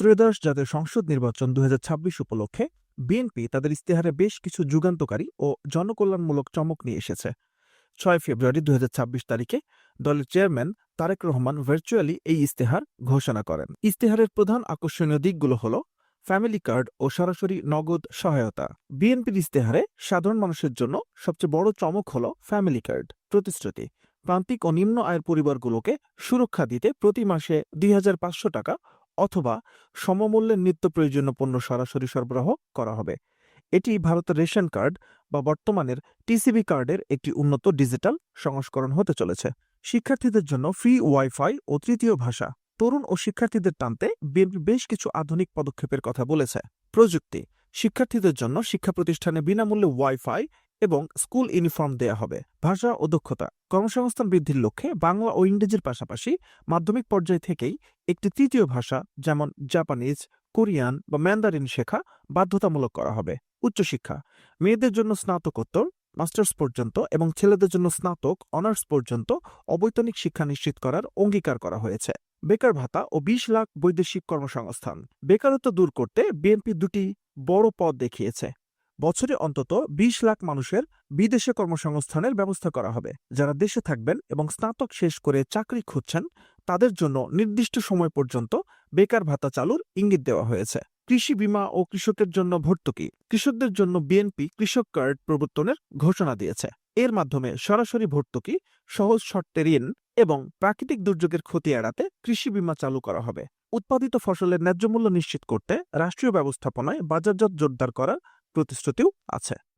ত্রয়োদশ জাতীয় সংসদ নির্বাচন ২০২৬ উপলক্ষে বিএনপি তাদের ইশতেহারে বেশ কিছু যুগান্তকারী ও জনকল্যাণমূলক চমক নিয়ে এসেছে। ৬ ফেব্রুয়ারি ২০২৬ তারিখে দলের চেয়ারম্যান তারেক রহমান ভার্চুয়ালি এই ইশতেহার ঘোষণা করেন। ইশতেহারের প্রধান আকর্ষণীয় দিকগুলো হল ফ্যামিলি কার্ড ও সরাসরি নগদ সহায়তা। বিএনপির ইশতেহারে সাধারণ মানুষের জন্য সবচেয়ে বড় চমক হল ফ্যামিলি কার্ড প্রতিশ্রুতি। প্রান্তিক ও নিম্ন আয়ের পরিবারগুলোকে সুরক্ষা দিতে প্রতি মাসে ২৫০০ টাকা অথবা সমমূল্যের নিত্য প্রয়োজনীয় পণ্য সরাসরি সরবরাহ করা হবে। এটি ভারতের রেশন কার্ড বা বর্তমানের টিসিবি কার্ডের একটি উন্নত ডিজিটাল সংস্করণ হতে চলেছে। শিক্ষার্থীদের জন্য ফ্রি ওয়াইফাই ও তৃতীয় ভাষা। তরুণ ও শিক্ষার্থীদের টানতে বিএনপি বেশ কিছু আধুনিক পদক্ষেপের কথা বলেছে। প্রযুক্তি, শিক্ষার্থীদের জন্য শিক্ষা প্রতিষ্ঠানে বিনামূল্যে ওয়াইফাই এবং স্কুল ইউনিফর্ম দেয়া হবে। ভাষা ও দক্ষতা, কর্মসংস্থান বৃদ্ধির লক্ষ্যে বাংলা ও ইংরেজির পাশাপাশি মাধ্যমিক পর্যায় থেকেই একটি তৃতীয় ভাষা যেমন জাপানিজ, কোরিয়ান বা ম্যান্দারিন শেখা বাধ্যতামূলক করা হবে। উচ্চশিক্ষা, মেয়েদের জন্য স্নাতকোত্তর মাস্টার্স পর্যন্ত এবং ছেলেদের জন্য স্নাতক অনার্স পর্যন্ত অবৈতনিক শিক্ষা নিশ্চিত করার অঙ্গীকার করা হয়েছে। বেকার ভাতা ও ২০ লাখ বৈদেশিক কর্মসংস্থান। বেকারত্ব দূর করতে বিএনপি দুটি বড় পথ দেখিয়েছে। বছরে অন্তত ২০ লাখ মানুষের বিদেশে কর্মসংস্থানের ব্যবস্থা করা হবে। যারা দেশে থাকবেন এবং স্নাতক শেষ করে চাকরি খুঁজছেন তাদের জন্য নির্দিষ্ট সময় পর্যন্ত বেকার ভাতা চালুর ইঙ্গিত দেওয়া হয়েছে। কৃষি বীমা ও কৃষকের জন্য ভর্তুকি, কৃষকদের জন্য বিএনপি কৃষক কার্ড প্রবর্তনের ঘোষণা দিয়েছে। এর মাধ্যমে সরাসরি ভর্তুকি, সহজ শর্তে ঋণ এবং প্রাকৃতিক দুর্যোগের ক্ষতি এড়াতে কৃষি বীমা চালু করা হবে। উৎপাদিত ফসলের ন্যায্য মূল্য নিশ্চিত করতে রাষ্ট্রীয় ব্যবস্থাপনায় বাজারজাত জোরদার করার প্রতিশ্রুতিও আছে।